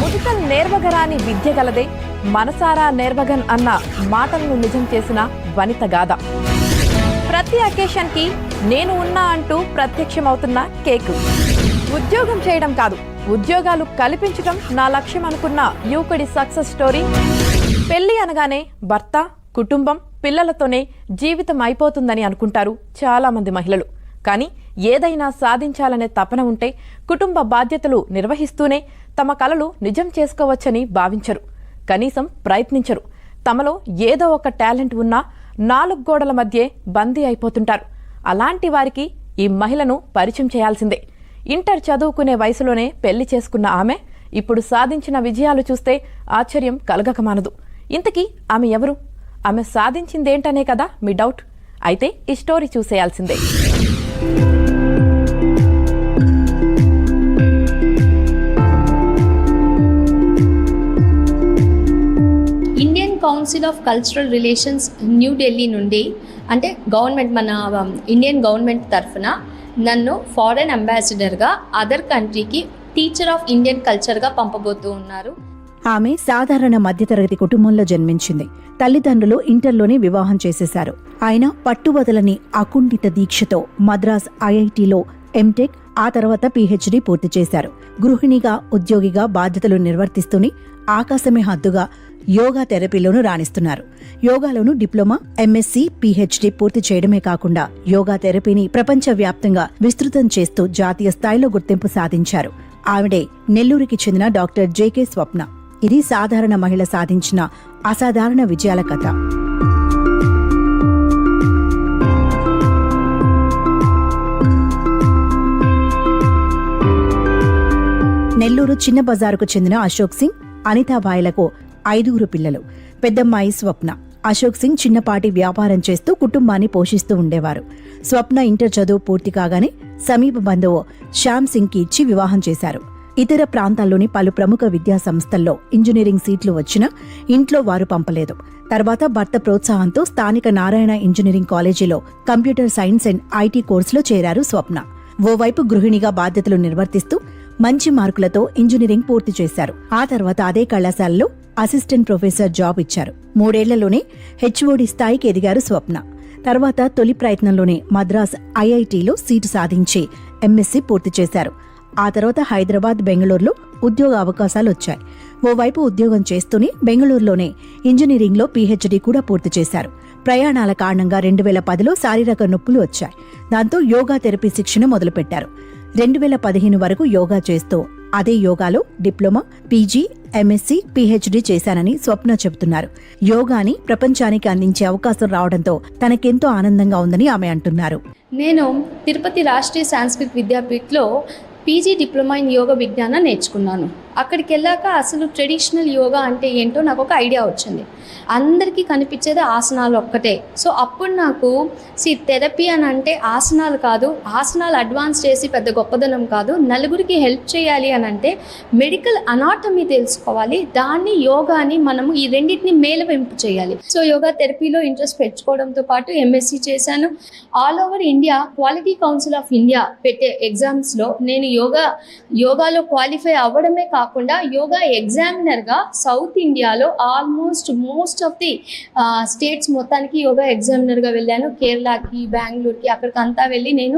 ముదితల్ నేర్వగరాని విద్య గలదే మనసారా నేర్వగన్ అన్న మాటలను నిజం చేసిన వనిత గాథ. ప్రతి అకేషన్ కి నేను ఉన్నా అంటూ ప్రత్యక్షమవుతున్న కేకు. ఉద్యోగం చేయడం కాదు, ఉద్యోగాలు కల్పించడం నా లక్ష్యం అనుకున్న యువకుడి సక్సెస్ స్టోరీ. పెళ్లి అనగానే భర్త, కుటుంబం, పిల్లలతోనే జీవితం అయిపోతుందని అనుకుంటారు చాలా మంది మహిళలు. కానీ ఏదైనా సాధించాలనే తపన ఉంటే కుటుంబ బాధ్యతలు నిర్వహిస్తూనే తమ కలలు నిజం చేసుకోవచ్చని భావించరు, కనీసం ప్రయత్నించరు. తమలో ఏదో ఒక టాలెంట్ ఉన్నా 4 గోడల మధ్యే బందీ అయిపోతుంటారు. అలాంటి వారికి ఈ మహిళను పరిచయం చేయాల్సిందే. ఇంటర్ చదువుకునే వయసులోనే పెళ్లి చేసుకున్న ఆమె ఇప్పుడు సాధించిన విజయాలు చూస్తే ఆశ్చర్యం కలగకమానదు. ఇంతకీ ఆమె ఎవరు? ఆమె సాధించిందేంటనే కదా మీ డౌట్? అయితే ఈ స్టోరీ చూసేయాల్సిందే. Indian council of cultural relations New Delhi నుండి, అంటే గవర్నమెంట్, మన ఇండియన్ గవర్నమెంట్ తరఫున నన్ను ఫారెన్ అంబాసిడర్గా అదర్ కంట్రీకి టీచర్ ఆఫ్ ఇండియన్ కల్చర్గా పంపబోతూ ఉన్నారు. ఆమె సాధారణ మధ్యతరగతి కుటుంబంలో జన్మించింది. తల్లిదండ్రులు ఇంటర్లోనే వివాహం చేసేశారు. ఆయన పట్టువదలని అకుంఠిత దీక్షతో మద్రాస్ ఐఐటిలో ఎంటెక్, ఆ తర్వాత పీహెచ్డీ పూర్తి చేశారు. గృహిణిగా, ఉద్యోగిగా బాధ్యతలు నిర్వర్తిస్తూనే ఆకాశమే హద్దుగా యోగా థెరపీలోనూ రాణిస్తున్నారు. యోగాలోనూ డిప్లొమా, ఎంఎస్సీ, పీహెచ్డీ పూర్తి చేయడమే కాకుండా యోగా థెరపీని ప్రపంచవ్యాప్తంగా విస్తృతం చేస్తూ జాతీయ స్థాయిలో గుర్తింపు సాధించారు. ఆవిడే నెల్లూరుకి చెందిన డాక్టర్ జేకే స్వప్న. ఇది సాధారణ మహిళ సాధించిన అసాధారణ విజయాల కథ. నెల్లూరు చిన్న బజారుకు చెందిన అశోక్ సింగ్, అనితాబాయిలకు 5 పిల్లలు. పెద్దమ్మాయి స్వప్న. అశోక్ సింగ్ చిన్నపాటి వ్యాపారం చేస్తూ కుటుంబాన్ని పోషిస్తూ ఉండేవారు. స్వప్న ఇంటర్ చదువు పూర్తి కాగానే సమీప బంధువు శ్యామ్ సింగ్ కి ఇచ్చి వివాహం చేశారు. ఇతర ప్రాంతాల్లోని పలు ప్రముఖ విద్యా సంస్థల్లో ఇంజనీరింగ్ సీట్లు వచ్చినా ఇంట్లో వారు పంపలేదు. తర్వాత భర్త ప్రోత్సాహంతో స్థానిక నారాయణ ఇంజనీరింగ్ కాలేజీలో కంప్యూటర్ సైన్స్ అండ్ ఐటీ కోర్సులో చేరారు స్వప్న. ఓవైపు గృహిణిగా బాధ్యతలు నిర్వర్తిస్తూ మంచి మార్కులతో ఇంజనీరింగ్ పూర్తి చేశారు. ఆ తర్వాత అదే కళాశాలలో అసిస్టెంట్ ప్రొఫెసర్ జాబ్ ఇచ్చారు. 3 ఏళ్లలోనే హెచ్ఓడి స్థాయికి ఎదిగారు స్వప్న. తర్వాత తొలి ప్రయత్నంలోనే మద్రాస్ ఐఐటిలో సీటు సాధించి ఎంఎస్సీ పూర్తి చేశారు. ఆ తర్వాత హైదరాబాద్, బెంగళూరులో ఉద్యోగ అవకాశాలు వచ్చాయి. ఓవైపు ఉద్యోగం చేస్తూనే బెంగళూరులోనే ఇంజనీరింగ్లో పీహెచ్డీ కూడా పూర్తి చేశారు. ప్రయాణాల కారణంగా 2010లో శారీరక నొప్పులు వచ్చాయి. దాంతో యోగా థెరపీ శిక్షణ మొదలుపెట్టారు. 2015 వరకు యోగా చేస్తూ అదే యోగాలో డిప్లొమా, పీజీ, ఎంఎస్సీ, పీహెచ్డీ చేశానని స్వప్న చెబుతున్నారు. యోగాని ప్రపంచానికి అందించే అవకాశం రావడంతో తనకెంతో ఆనందంగా ఉందని ఆమె అంటున్నారు. నేను తిరుపతి రాష్ట్రీయ సాంస్కృతిక విద్యాపీఠలో పీజీ డిప్లొమా ఇన్ యోగా విజ్ఞానం నేర్చుకున్నాను. అక్కడికి వెళ్ళాక అసలు ట్రెడిషనల్ యోగా అంటే ఏంటో నాకు ఒక ఐడియా వచ్చింది. అందరికీ కనిపించేది ఆసనాలు ఒక్కటే. సో అప్పుడు నాకు థెరపీ అని అంటే ఆసనాలు కాదు, ఆసనాలు అడ్వాన్స్ చేసి పెద్ద గొప్పదనం కాదు, నలుగురికి హెల్ప్ చేయాలి అని అంటే మెడికల్ అనాటమీ తెలుసుకోవాలి, దాన్ని యోగాని మనము ఈ రెండింటిని మేలవింపు చేయాలి. సో యోగా థెరపీలో ఇంట్రెస్ట్ పెంచుకోవడంతో పాటు ఎంఎస్సీ చేశాను. All over India quality council of India పెట్టే ఎగ్జామ్స్లో నేను యోగాలో క్వాలిఫై అవ్వడమే కాకుండా యోగా ఎగ్జామినర్గా సౌత్ ఇండియాలో almost most of the states మొత్తానికి యోగా ఎగ్జామినర్గా వెళ్ళాను. కేరళకి, బెంగళూరుకి, అక్కడికంతా వెళ్ళి నేను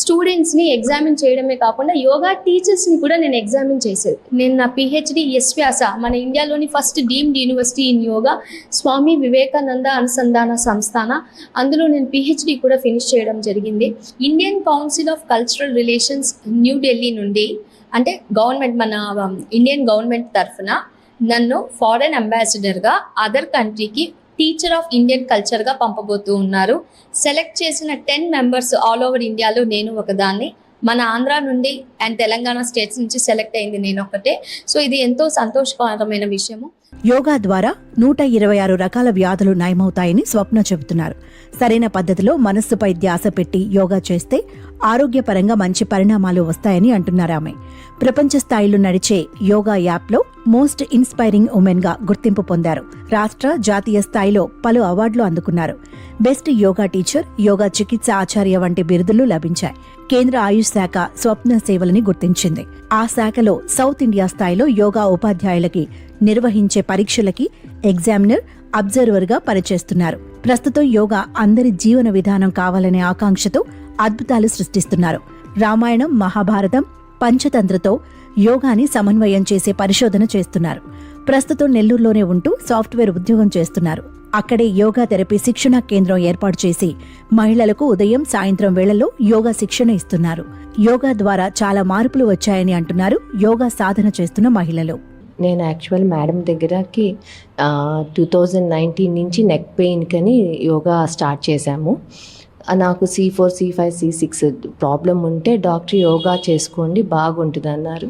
స్టూడెంట్స్ని ఎగ్జామిన్ చేయడమే కాకుండా యోగా టీచర్స్ని కూడా నేను ఎగ్జామిన్ చేసేది. నేను నా పిహెచ్డి ఎస్వ్యాస, మన ఇండియాలోని first deemed university in yoga, Swami Vivekananda Anusandhana Samsthana, అందులో నేను పిహెచ్డి కూడా ఫినిష్ చేయడం జరిగింది. Indian council of cultural relations New Delhi నుండి, అంటే గవర్నమెంట్, మన ఇండియన్ గవర్నమెంట్ తరఫున నన్ను ఫారెన్ అంబాసిడర్గా అదర్ కంట్రీకి టీచర్ ఆఫ్ ఇండియన్ కల్చర్గా పంపబోతూ ఉన్నారు. సెలెక్ట్ చేసిన 10 మెంబర్స్ ఆల్ ఓవర్ ఇండియాలో నేను ఒకదాన్ని. మన ఆంధ్ర నుండి అండ్ తెలంగాణ స్టేట్స్ నుంచి సెలెక్ట్ అయింది నేను ఒకటే. సో ఇది ఎంతో సంతోషకరమైన విషయము. యోగా ద్వారా 126 రకాల వ్యాధులు నయమవుతాయని స్వప్న చెబుతున్నారు. సరైన పద్ధతిలో మనస్సుపై ధ్యాస పెట్టి యోగా చేస్తే ఆరోగ్యపరంగా మంచి పరిణామాలు వస్తాయని అంటున్నారు ఆమె. ప్రపంచ స్థాయిలో నడిచే యోగా యాప్లో మోస్ట్ ఇన్స్పైరింగ్ ఉమెన్ గా గుర్తింపు పొందారు. రాష్ట్ర, జాతీయ స్థాయిలో పలు అవార్డులు అందుకున్నారు. బెస్ట్ యోగా టీచర్, యోగా చికిత్స ఆచార్య వంటి బిరుదులు లభించాయి. కేంద్ర ఆయుష్ శాఖ స్వప్న సేవలని గుర్తించింది. ఆ శాఖలో సౌత్ ఇండియా స్థాయిలో యోగా ఉపాధ్యాయులకి నిర్వహించే పరీక్షలకి ఎగ్జామినర్, అబ్జర్వర్ గా పనిచేస్తున్నారు. ప్రస్తుతం యోగా అందరి జీవన విధానం కావాలనే ఆకాంక్షతో అద్భుతాలు సృష్టిస్తున్నారు. రామాయణం, మహాభారతం, పంచతంత్రతో యోగాని సమన్వయం చేసే పరిశోధన చేస్తున్నారు. ప్రస్తుతం నెల్లూరులోనే ఉంటూ సాఫ్ట్వేర్ ఉద్యోగం చేస్తున్నారు. అక్కడే యోగా థెరపీ శిక్షణా కేంద్రం ఏర్పాటు చేసి మహిళలకు ఉదయం, సాయంత్రం వేళల్లో యోగా శిక్షణ ఇస్తున్నారు. యోగా ద్వారా చాలా మార్పులు వచ్చాయని అంటున్నారు యోగా సాధన చేస్తున్న మహిళలు. నేను యాక్చువల్ మేడం దగ్గరకి 2019 నుంచి నెక్ పెయిన్కని యోగా స్టార్ట్ చేశాము. నాకు C4, C5, C6 ప్రాబ్లం ఉంటే డాక్టర్ యోగా చేసుకోండి బాగుంటుంది అన్నారు.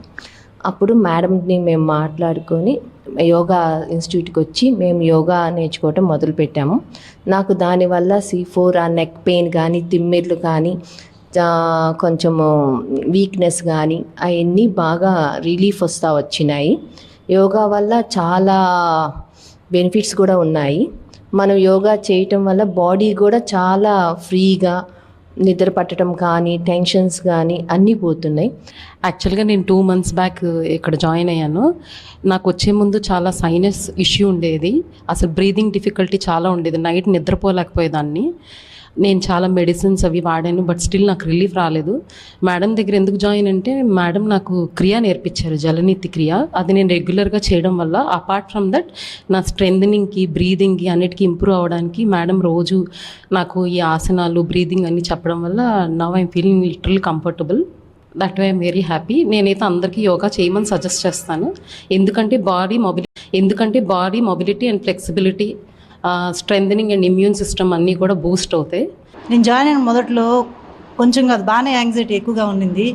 అప్పుడు మేడంని మేము మాట్లాడుకొని యోగా ఇన్స్టిట్యూట్కి వచ్చి మేము యోగా నేర్చుకోవటం మొదలుపెట్టాము. నాకు దానివల్ల C4, ఆ నెక్ పెయిన్ కానీ, తిమ్మిర్లు కానీ, కొంచెము వీక్నెస్ కానీ అవన్నీ బాగా రిలీఫ్ వచ్చినాయి. యోగా వల్ల చాలా బెనిఫిట్స్ కూడా ఉన్నాయి. మనం యోగా చేయటం వల్ల బాడీ కూడా చాలా ఫ్రీగా, నిద్ర పట్టడం కానీ, టెన్షన్స్ కానీ అన్నీ పోతున్నాయి. యాక్చువల్గా నేను 2 months బ్యాక్ ఇక్కడ జాయిన్ అయ్యాను. నాకు వచ్చే ముందు చాలా సైనస్ ఇష్యూ ఉండేది. అసలు బ్రీదింగ్ డిఫికల్టీ చాలా ఉండేది. నైట్ నిద్రపోలేకపోయేదాన్ని. నేను చాలా మెడిసిన్స్ అవి వాడాను, బట్ స్టిల్ నాకు రిలీఫ్ రాలేదు. మేడం దగ్గర ఎందుకు జాయిన్ అంటే మేడం నాకు క్రియ నేర్పించారు, జలనీతి క్రియ. అది నేను రెగ్యులర్గా చేయడం వల్ల అపార్ట్ ఫ్రమ్ దట్ నా స్ట్రెంథనింగ్కి, బ్రీదింగ్కి అన్నిటికీ ఇంప్రూవ్ అవ్వడానికి మేడం రోజు నాకు ఈ ఆసనాలు, బ్రీదింగ్ అన్ని చెప్పడం వల్ల now I'm feeling literal comfortable. That why I'm very happy. నేనైతే అందరికీ యోగా చేయమని సజెస్ట్ చేస్తాను. ఎందుకంటే body mobility and flexibility, strengthening and immune system అన్నీ కూడా బూస్ట్ అవుతాయి. నేను జాయిన్ అయిన మొదట్లో కొంచెం కాదు, బాగానే యాంగ్జైటీ ఎక్కువగా ఉండింది.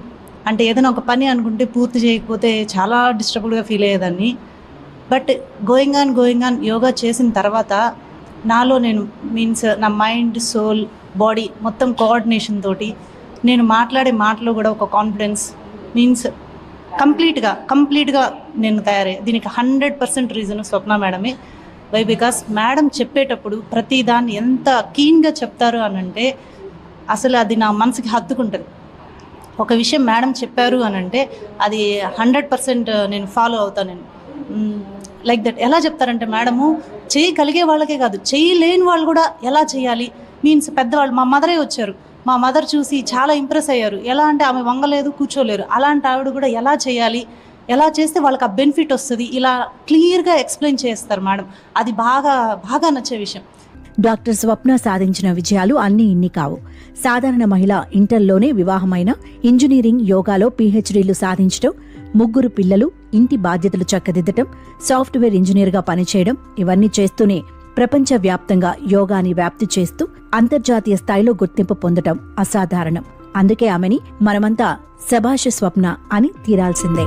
అంటే ఏదైనా ఒక పని అనుకుంటే పూర్తి చేయకపోతే చాలా డిస్టర్బ్డ్గా ఫీల్ అయ్యేదాన్ని. బట్ గోయింగ్ ఆన్ యోగా చేసిన తర్వాత నాలో నేను నా మైండ్, సోల్, బాడీ మొత్తం కోఆర్డినేషన్ తోటి నేను మాట్లాడే మాటలో కూడా ఒక కాన్ఫిడెన్స్ కంప్లీట్గా నేను తయారయ్యా. దీనికి 100% రీజన్ స్వప్న మేడమే. వై బికాస్ మేడం చెప్పేటప్పుడు ప్రతి దాన్ని ఎంత కీన్గా చెప్తారు అని అంటే అసలు అది నా మనసుకి హత్తుకుంటుంది. ఒక విషయం మేడం చెప్పారు అని అంటే అది 100% నేను ఫాలో అవుతాను. నేను లైక్ దట్. ఎలా చెప్తారంటే మేడము చేయగలిగే వాళ్ళకే కాదు, చేయలేని వాళ్ళు కూడా ఎలా చేయాలి పెద్దవాళ్ళు. మా మదరే వచ్చారు. మా మదర్ చూసి చాలా ఇంప్రెస్ అయ్యారు. ఎలా అంటే ఆమె వంగలేదు, కూర్చోలేరు. అలాంటి ఆవిడ కూడా ఎలా చేయాలి, ఎలా చేస్తే వాళ్ళకి ఆ బెనిఫిట్ వస్తుంది, ఇలా క్లియర్గా ఎక్స్ప్లెయిన్ చేస్తారు మేడం. అది బాగా నచ్చే విషయం. డాక్టర్ స్వప్న సాధించిన విజయాలు అన్నీ ఇన్ని కావు. సాధారణ మహిళ ఇంటర్లోనే వివాహమైన, ఇంజనీరింగ్, యోగాలో PhDలు సాధించడం, 3 పిల్లలు, ఇంటి బాధ్యతలు చక్కదిద్దటం, సాఫ్ట్వేర్ ఇంజనీర్గా పనిచేయడం, ఇవన్నీ చేస్తూనే ప్రపంచవ్యాప్తంగా యోగాని వ్యాప్తి చేస్తూ అంతర్జాతీయ స్థాయిలో గుర్తింపు పొందటం అసాధారణం. అందుకే ఆమెని మనమంతా శభాష్ స్వప్న అని తీరాల్సిందే.